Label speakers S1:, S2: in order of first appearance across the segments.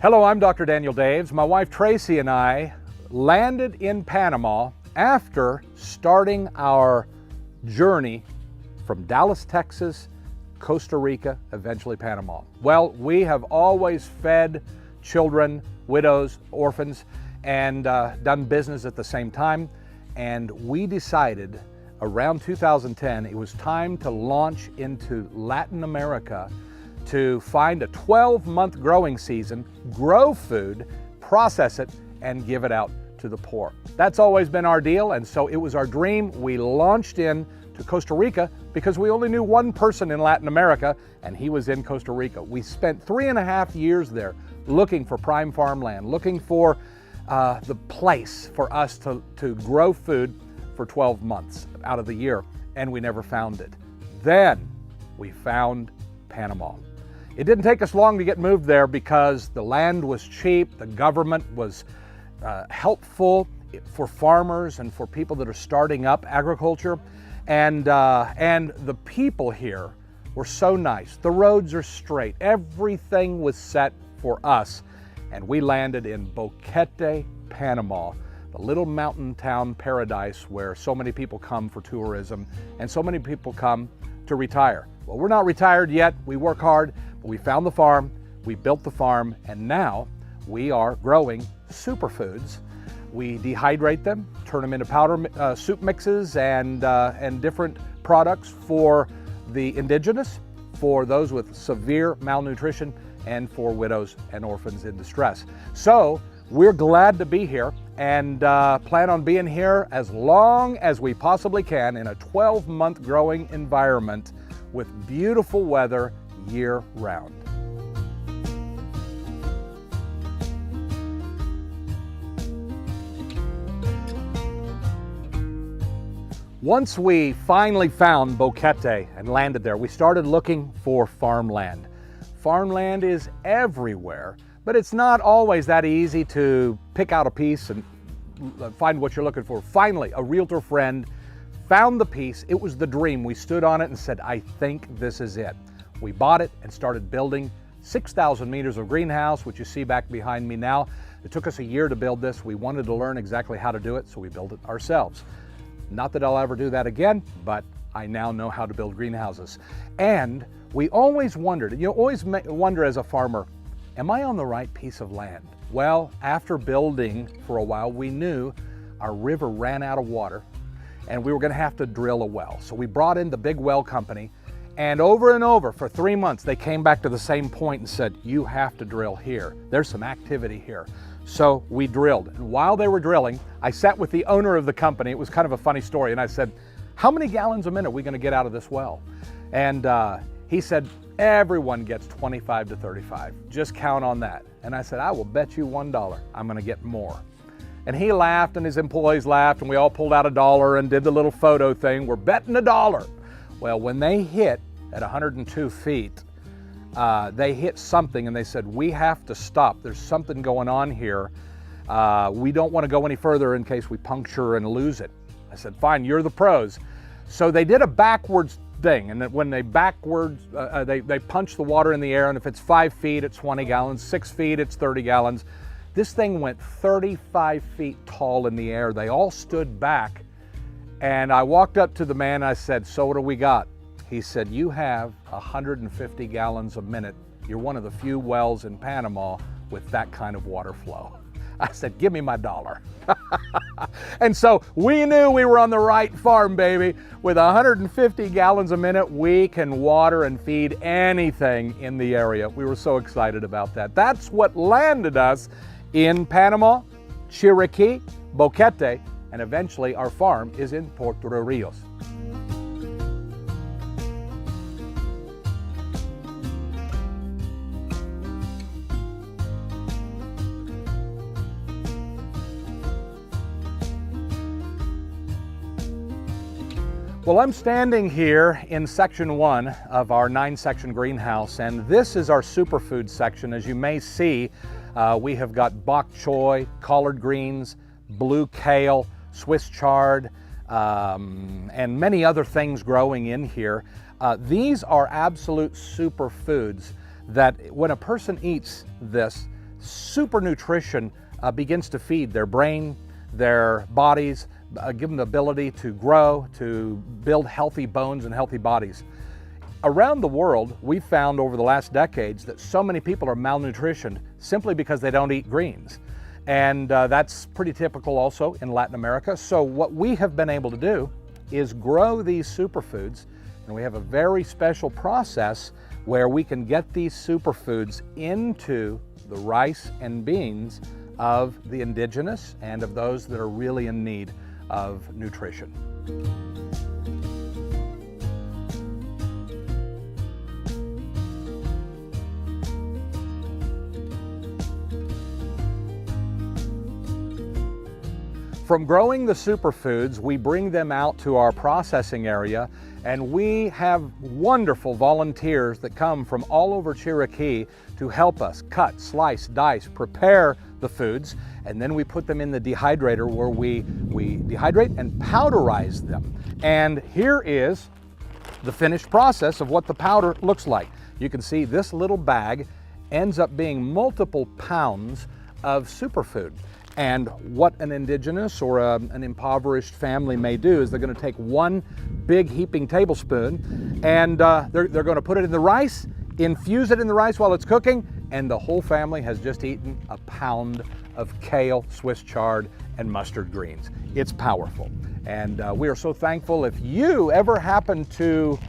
S1: Hello, I'm Dr. Daniel Daves. My wife Tracy and I landed in Panama after starting our journey from Dallas, Texas, Costa Rica, eventually Panama. Well, we have always fed children, widows, orphans, and done business at the same time. And we decided around 2010 it was time to launch into Latin America to find a 12-month growing season, grow food, process it, and give it out to the poor. That's always been our deal, and so it was our dream. We launched in to Costa Rica because we only knew one person in Latin America, and he was in Costa Rica. We spent 3.5 years there looking for prime farmland, looking for the place for us to grow food for 12 months out of the year, and we never found it. Then we found Panama. It didn't take us long to get moved there because the land was cheap, the government was helpful for farmers and for people that are starting up agriculture, and the people here were so nice. The roads are straight. Everything was set for us, and we landed in Boquete, Panama, the little mountain town paradise where so many people come for tourism and so many people come to retire. Well, we're not retired yet. We work hard, but we found the farm, we built the farm, and now we are growing superfoods. We dehydrate them, turn them into powder soup mixes and different products for the indigenous, for those with severe malnutrition, and for widows and orphans in distress. So we're glad to be here and plan on being here as long as we possibly can in a 12-month growing environment with beautiful weather year-round. Once we finally found Boquete and landed there, we started looking for farmland. Farmland is everywhere, but it's not always that easy to pick out a piece and find what you're looking for. Finally, a realtor friend found the piece. It was the dream. We stood on it and said, I think this is it. We bought it and started building 6,000 meters of greenhouse, which you see back behind me now. It took us a year to build this. We wanted to learn exactly how to do it, so we built it ourselves. Not that I'll ever do that again, but I now know how to build greenhouses. And we always wondered, you always wonder as a farmer, am I on the right piece of land? Well, after building for a while, we knew our river ran out of water and we were going to have to drill a well. So we brought in the big well company, and over for 3 months, they came back to the same point and said, you have to drill here. There's some activity here. So we drilled, and while they were drilling, I sat with the owner of the company. It was kind of a funny story, and I said, how many gallons a minute are we going to get out of this well? And he said, everyone gets 25 to 35. Just count on that. And I said, I will bet you $1 I'm going to get more. And he laughed and his employees laughed, and we all pulled out $1 and did the little photo thing. We're betting $1. Well, when they hit at 102 feet, they hit something and they said, we have to stop. There's something going on here. We don't want to go any further in case we puncture and lose it. I said, fine, you're the pros. So they did a backwards thing, and when they backwards, they punch the water in the air, and if it's 5 feet, it's 20 gallons, 6 feet, it's 30 gallons. This thing went 35 feet tall in the air. They all stood back, and I walked up to the man and I said, so what do we got? He said, you have 150 gallons a minute. You're one of the few wells in Panama with that kind of water flow. I said, give me my $1. And so we knew we were on the right farm, baby. With 150 gallons a minute, we can water and feed anything in the area. We were so excited about that. That's what landed us in Panama, Chiriquí, Boquete, and eventually our farm is in Puerto Rios. Well, I'm standing here in section 1 of our 9-section greenhouse, and this is our superfood section. As you may see, we have got bok choy, collard greens, blue kale, Swiss chard, and many other things growing in here. These are absolute superfoods that when a person eats this, super nutrition begins to feed their brain, their bodies, give them the ability to grow, to build healthy bones and healthy bodies. Around the world, we've found over the last decades that so many people are malnutritioned simply because they don't eat greens. And that's pretty typical also in Latin America. So what we have been able to do is grow these superfoods, and we have a very special process where we can get these superfoods into the rice and beans of the indigenous and of those that are really in need of nutrition. From growing the superfoods, we bring them out to our processing area, and we have wonderful volunteers that come from all over Chiriquí to help us cut, slice, dice, prepare the foods, and then we put them in the dehydrator where we dehydrate and powderize them. And here is the finished process of what the powder looks like. You can see this little bag ends up being multiple pounds of superfood. And what an indigenous or an impoverished family may do is they're going to take one big heaping tablespoon and they're going to put it in the rice, infuse it in the rice while it's cooking, and the whole family has just eaten a pound of kale, Swiss chard, and mustard greens. It's powerful. And we are so thankful. If you ever happen to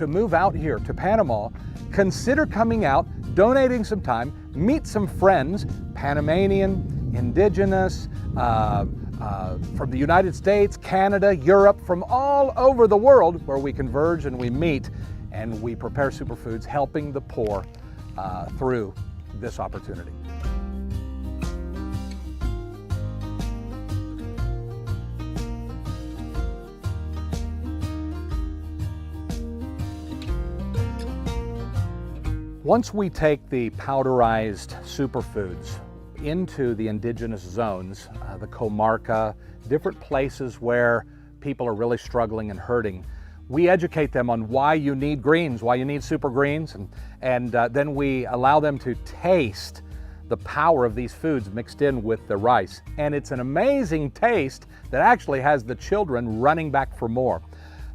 S1: move out here to Panama, consider coming out, donating some time, meet some friends, Panamanian, indigenous, from the United States, Canada, Europe, from all over the world, where we converge and we meet and we prepare superfoods, helping the poor through this opportunity. Once we take the powderized superfoods into the indigenous zones, the comarca, different places where people are really struggling and hurting, we educate them on why you need greens, why you need super greens, and then we allow them to taste the power of these foods mixed in with the rice. And it's an amazing taste that actually has the children running back for more.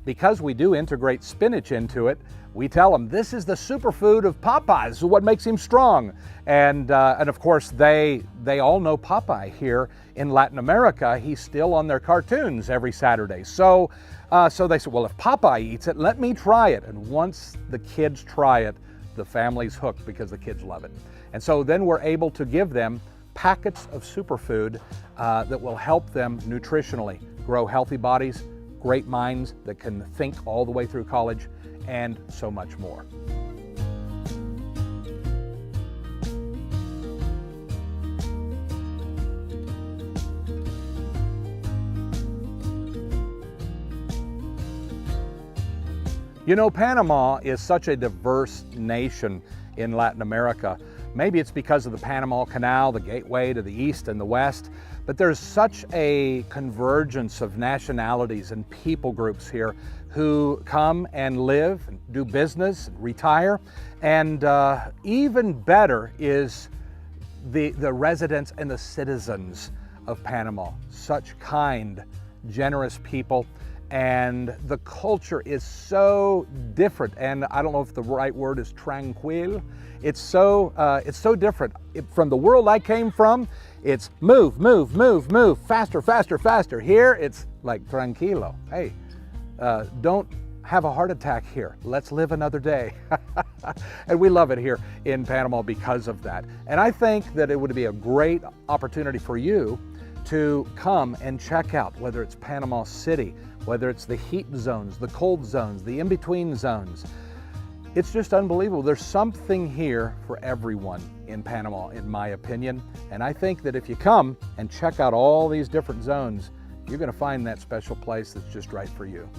S1: Because we do integrate spinach into it, we tell them this is the superfood of Popeye, what makes him strong. And of course, they all know Popeye here in Latin America. He's still on their cartoons every Saturday. So they said, well, if Popeye eats it, let me try it. And once the kids try it, the family's hooked because the kids love it. And so then we're able to give them packets of superfood that will help them nutritionally grow healthy bodies, great minds that can think all the way through college, and so much more. You know, Panama is such a diverse nation in Latin America. Maybe it's because of the Panama Canal, the gateway to the east and the west, but there's such a convergence of nationalities and people groups here who come and live, and do business, and retire. And even better is the residents and the citizens of Panama. Such kind, generous people. And the culture is so different, and I don't know if the right word is tranquil. It's so different. From the world I came from, it's move, move, move, move, faster, faster, faster. Here, it's like tranquilo. Hey, don't have a heart attack here. Let's live another day. And we love it here in Panama because of that. And I think that it would be a great opportunity for you to come and check out, whether it's Panama City, whether it's the heat zones, the cold zones, the in-between zones. It's just unbelievable. There's something here for everyone in Panama, in my opinion. And I think that if you come and check out all these different zones, you're going to find that special place that's just right for you.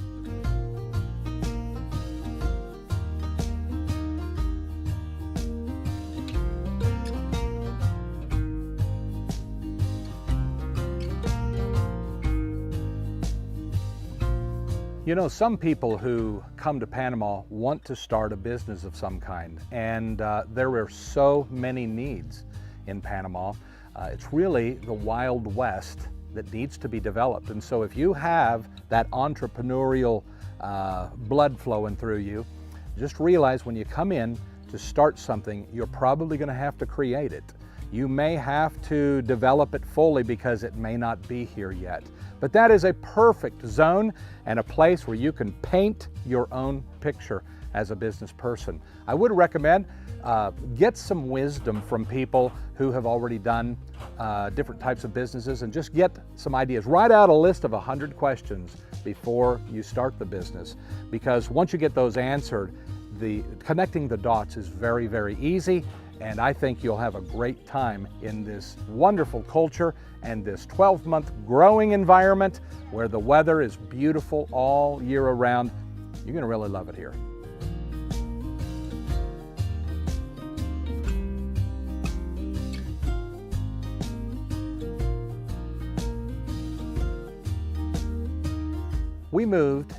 S1: You know, some people who come to Panama want to start a business of some kind, and there are so many needs in Panama. It's really the Wild West that needs to be developed. And so if you have that entrepreneurial blood flowing through you, just realize when you come in to start something, you're probably going to have to create it. You may have to develop it fully because it may not be here yet. But that is a perfect zone and a place where you can paint your own picture as a business person. I would recommend get some wisdom from people who have already done different types of businesses, and just get some ideas. Write out a list of 100 questions before you start the business, because once you get those answered, connecting the dots is very, very easy. And I think you'll have a great time in this wonderful culture and this 12-month growing environment where the weather is beautiful all year around. You're going to really love it here. We moved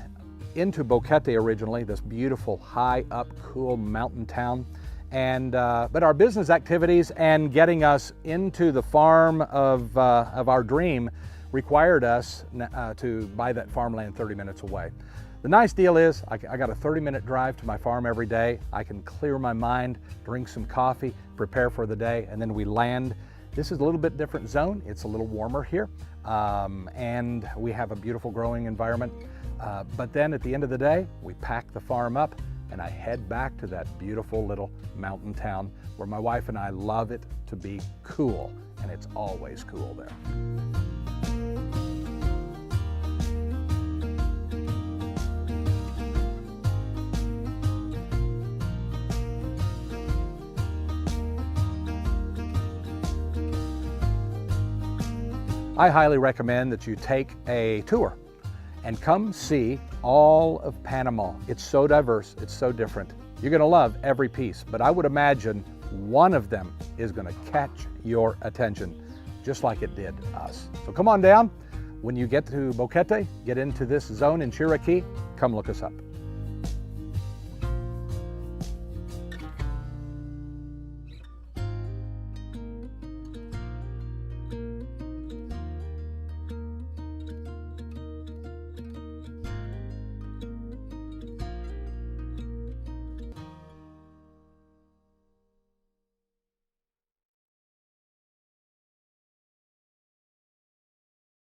S1: into Boquete originally, this beautiful, high up, cool mountain town. But our business activities and getting us into the farm of our dream required us to buy that farmland 30 minutes away. The nice deal is I got a 30-minute drive to my farm every day. I can clear my mind, drink some coffee, prepare for the day, and then we land. This is a little bit different zone. It's a little warmer here, and we have a beautiful growing environment. But then at the end of the day, we pack the farm up and I head back to that beautiful little mountain town where my wife and I love it to be cool, and it's always cool there. I highly recommend that you take a tour and come see all of Panama. It's so diverse, it's so different. You're gonna love every piece, but I would imagine one of them is gonna catch your attention, just like it did us. So come on down. When you get to Boquete, get into this zone in Chiriquí, come look us up.